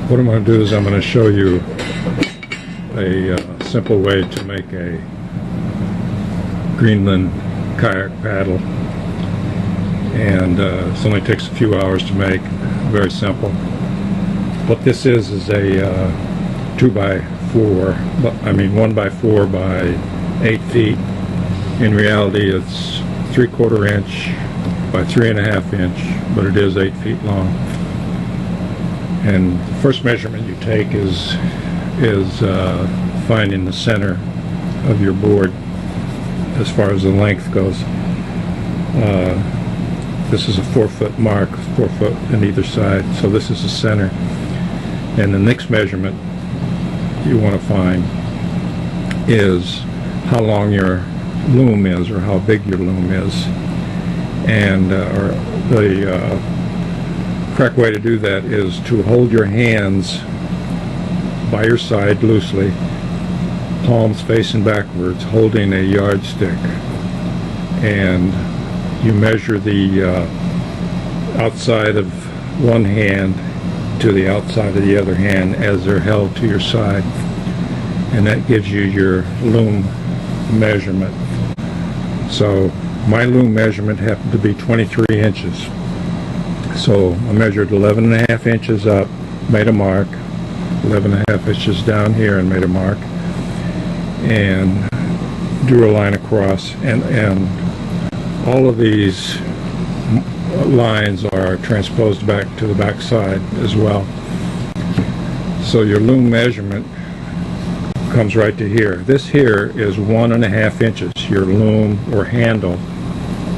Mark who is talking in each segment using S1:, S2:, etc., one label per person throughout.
S1: What I'm going to do is I'm going to show you a simple way to make a Greenland kayak paddle, and it only takes a few hours to make. Very simple. What this is a 2x4, I mean 1x4 by 8 feet. In reality it's 3/4 inch by 3.5 inch, but it is 8 feet long. And the first measurement you take is finding the center of your board as far as the length goes. This is a 4-foot mark, 4 foot on either side, so this is the center. And the next measurement you want to find is how long your loom is, or how big your loom is. And the correct way to do that is to hold your hands by your side loosely, palms facing backwards, holding a yardstick, and you measure the outside of one hand to the outside of the other hand as they're held to your side, and that gives you your loom measurement. So my loom measurement happened to be 23 inches. So I measured 11.5 inches up, made a mark, 11.5 inches down here and made a mark, and drew a line across, and all of these lines are transposed back to the back side as well. So your loom measurement comes right to here. This here is 1.5 inches. Your loom or handle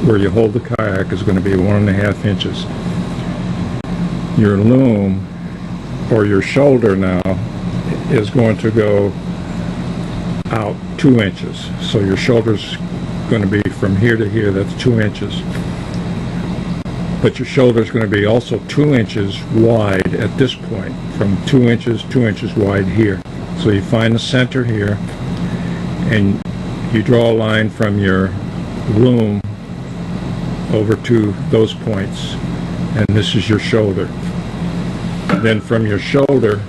S1: where you hold the kayak is going to be 1.5 inches. Your loom or your shoulder now is going to go out 2 inches. So your shoulder's going to be from here to here, that's 2 inches. But your shoulder is going to be also 2 inches wide at this point, from 2 inches wide here. So you find the center here, and you draw a line from your loom over to those points, and this is your shoulder. Then from your shoulder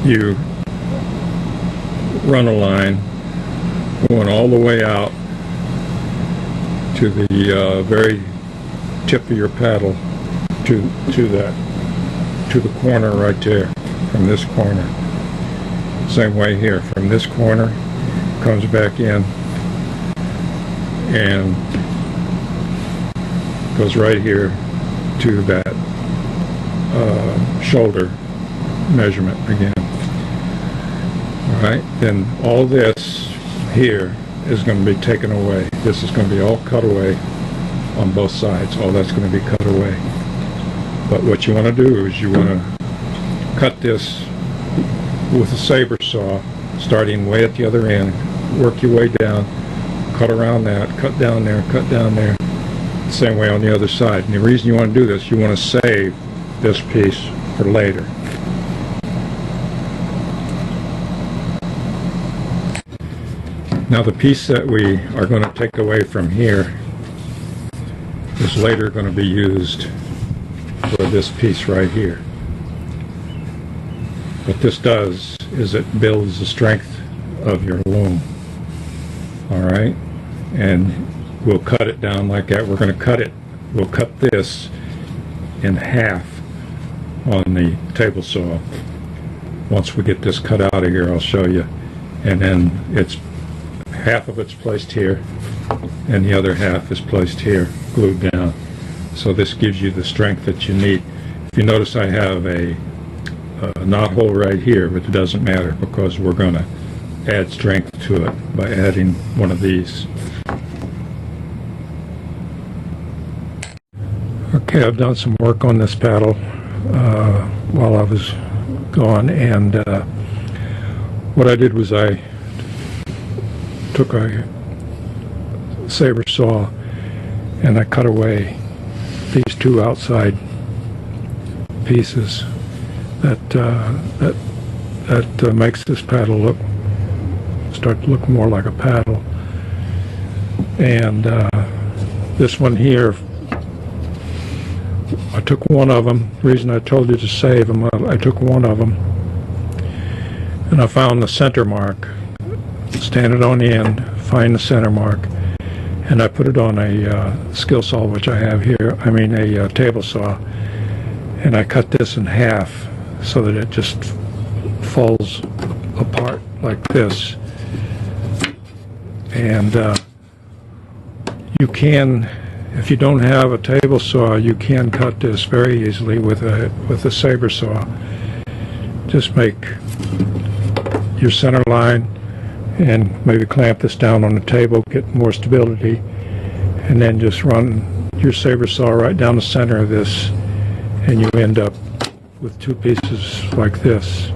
S1: you run a line going all the way out to the very tip of your paddle, to the corner right there. From this corner, same way here, from this corner comes back in and goes right here to that shoulder measurement again. Alright, then all this here is going to be taken away. This is going to be all cut away on both sides. All that's going to be cut away. But what you want to do is you want to cut this with a saber saw, starting way at the other end, work your way down, cut around that, cut down there, same way on the other side. And the reason you want to do this, you want to save this piece for later. Now the piece that we are going to take away from here is later going to be used for this piece right here. What this does is it builds the strength of your loom. Alright? And we'll cut it down like that. We're going to cut it. We'll cut this in half on the table saw. Once we get this cut out of here, I'll show you. And then it's half of it's placed here and the other half is placed here, glued down. So this gives you the strength that you need. If you notice, I have a knot hole right here, but it doesn't matter because we're going to add strength to it by adding one of these. Okay, I've done some work on this paddle while I was gone, and what I did was I took a saber saw and I cut away these two outside pieces that makes this paddle start to look more like a paddle. And this one here I took one of them. The reason I told you to save them, I took one of them, and I found the center mark. Stand it on the end, find the center mark, and I put it on a skill saw, which I have here. I mean a table saw, and I cut this in half so that it just falls apart like this. And you can, if you don't have a table saw, you can cut this very easily with a saber saw. Just make your center line and maybe clamp this down on the table, get more stability, and then just run your saber saw right down the center of this, and you end up with two pieces like this.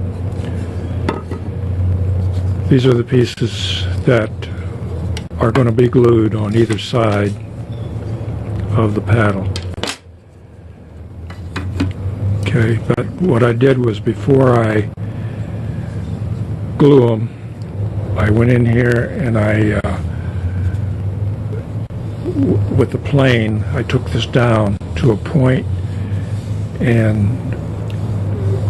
S1: These are the pieces that are going to be glued on either side of the paddle. Okay, but what I did was, before I glue them, I went in here and with the plane, I took this down to a point, and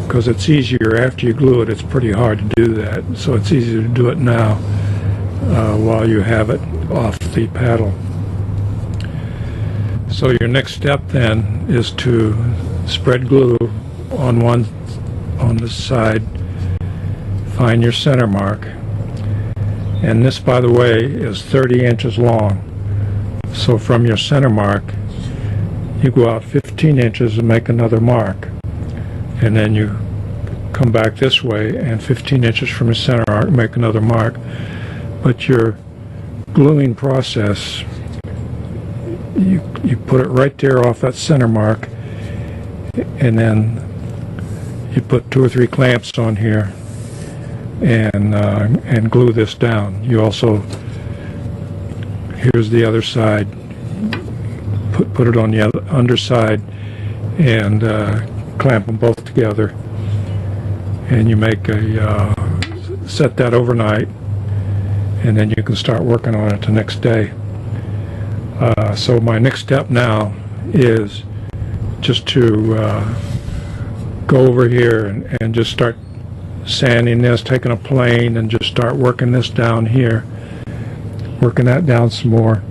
S1: because it's easier after you glue it, it's pretty hard to do that, so it's easier to do it now while you have it off the paddle. So your next step then is to spread glue on this side, find your center mark, and this, by the way, is 30 inches long. So from your center mark, you go out 15 inches and make another mark, and then you come back this way and 15 inches from your center mark make another mark. But your gluing process, you put it right there off that center mark, and then you put 2 or 3 clamps on here and glue this down. You also, here's the other side, put it on the underside and clamp them both together, and you make set that overnight, and then you can start working on it the next day. So my next step now is just to go over here and just start sanding this, taking a plane and just start working this down here, working that down some more,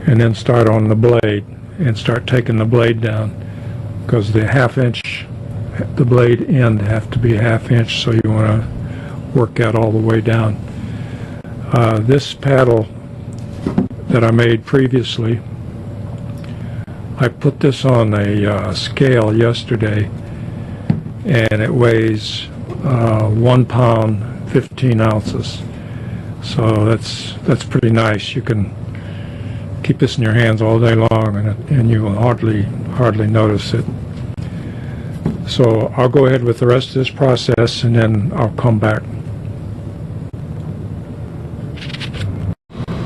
S1: and then start on the blade and start taking the blade down, because the the blade end have to be 1/2 inch, so you want to work that all the way down. This paddle that I made previously, I put this on a scale yesterday, and it weighs 1 pound 15 ounces. So that's pretty nice. You can keep this in your hands all day long, and you will hardly notice it. So I'll go ahead with the rest of this process, and then I'll come back.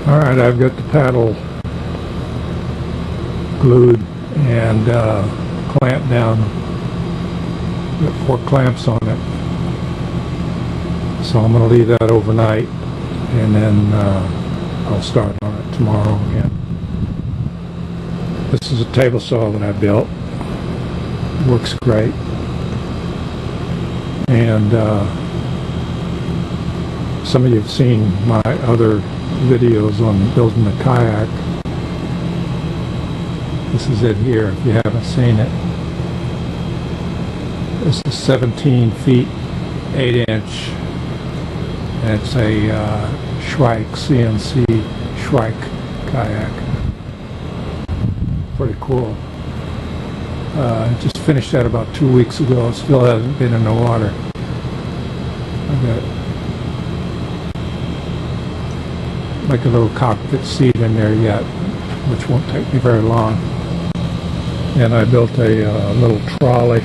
S1: All right, I've got the paddle glued and clamped down. Got 4 clamps on it. So I'm going to leave that overnight, and then I'll start on it tomorrow again. This is a table saw that I built. Works great. And some of you have seen my other videos on building a kayak. This is it here, if you haven't seen it. This is 17 feet 8 inch. And it's a Shrike, CNC Shrike kayak. Pretty cool. Just finished that about 2 weeks ago. It still hasn't been in the water. I've got like a little cockpit seat in there yet, which won't take me very long. And I built a little trolley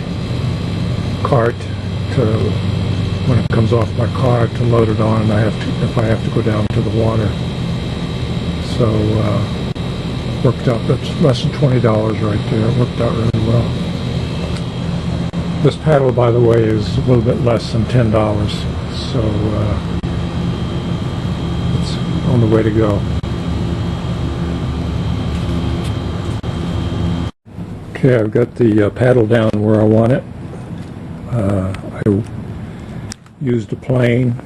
S1: cart to, when it comes off my car, to load it on, and if I have to go down to the water. So worked out, that's less than $20 right there. It worked out really well. This paddle, by the way, is a little bit less than $10, so it's on the way to go. Okay, I've got the paddle down where I want it. I used a plane,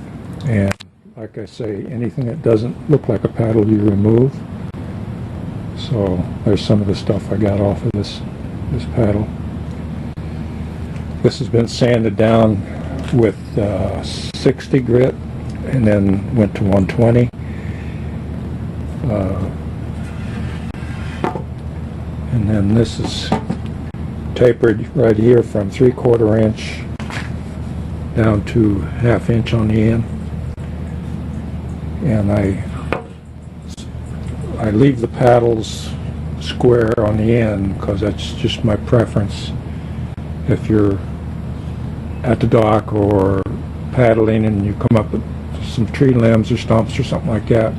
S1: and like I say, anything that doesn't look like a paddle you remove. So there's some of the stuff I got off of this paddle. This has been sanded down with 60 grit and then went to 120. And then this is tapered right here from 3/4 inch down to 1/2 inch on the end. And I leave the paddles square on the end because that's just my preference. If you're at the dock or paddling and you come up with some tree limbs or stumps or something like that,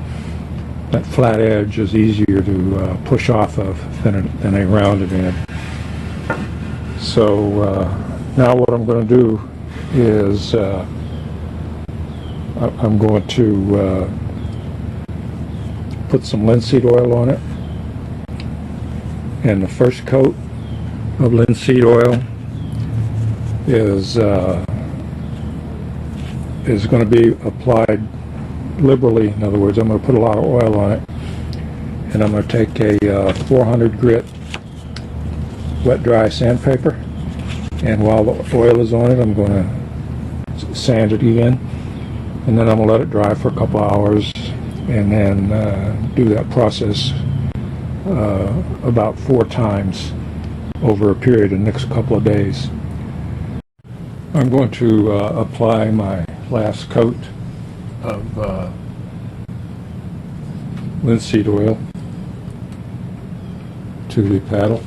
S1: that flat edge is easier to push off of than a rounded end. So now what I'm going to do is I'm going to put some linseed oil on it, and the first coat of linseed oil is going to be applied liberally. In other words, I'm going to put a lot of oil on it, and I'm going to take a 400 grit wet dry sandpaper, and while the oil is on it, I'm going to sand it again, and then I'm going to let it dry for a couple hours, and then do that process about 4 times over a period of the next couple of days. I'm going to apply my last coat of linseed oil to the paddle.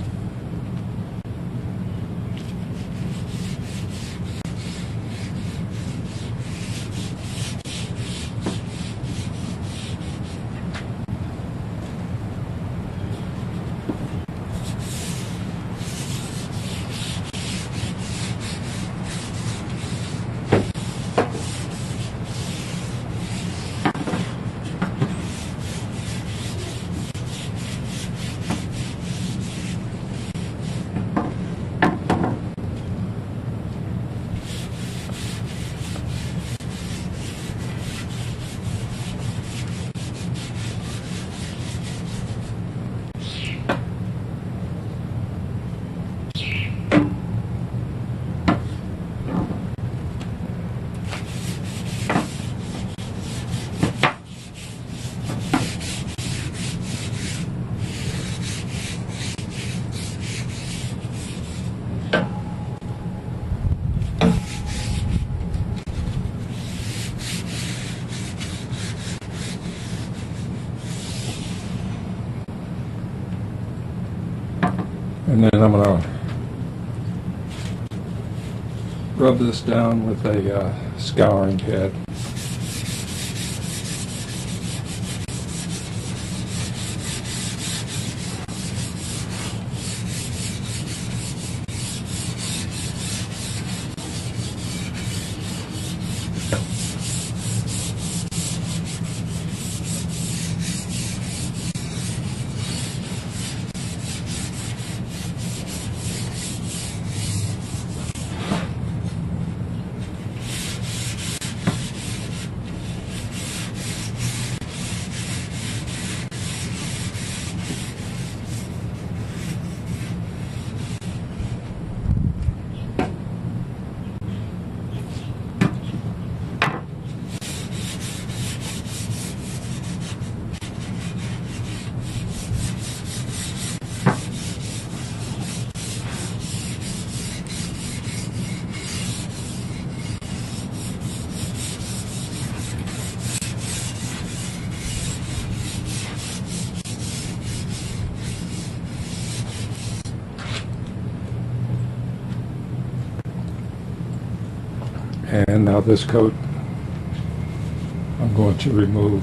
S1: And then I'm going to rub this down with a scouring pad. And now this coat I'm going to remove.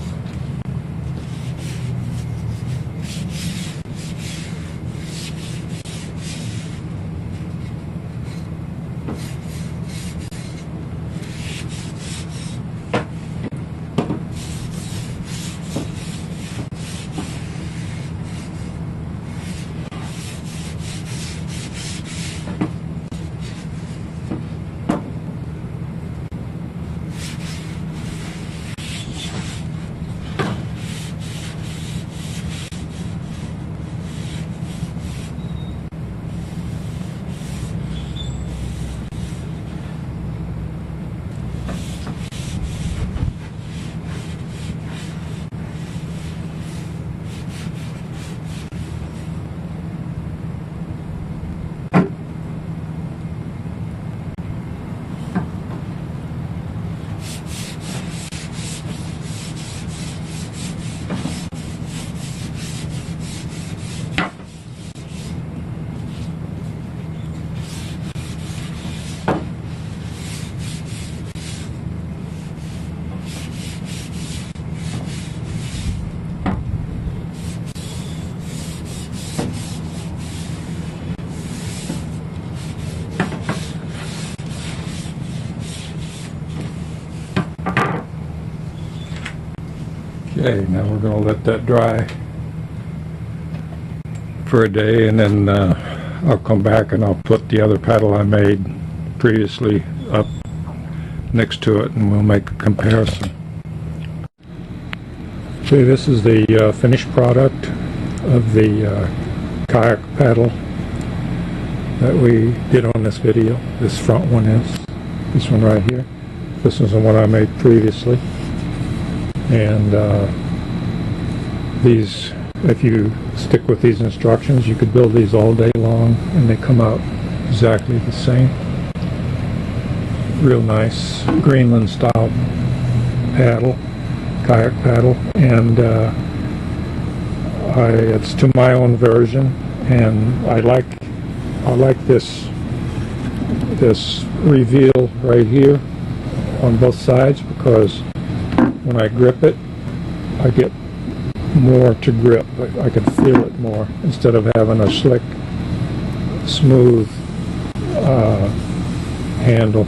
S1: Okay, now we're going to let that dry for a day, and then I'll come back and I'll put the other paddle I made previously up next to it, and we'll make a comparison. Okay, this is the finished product of the kayak paddle that we did on this video. This front one is this one right here. This is the one I made previously, and these, if you stick with these instructions, you could build these all day long and they come out exactly the same. Real nice Greenland style paddle, kayak paddle, and it's to my own version, and I like this reveal right here on both sides, because when I grip it, I get more to grip. I can feel it more instead of having a slick, smooth handle.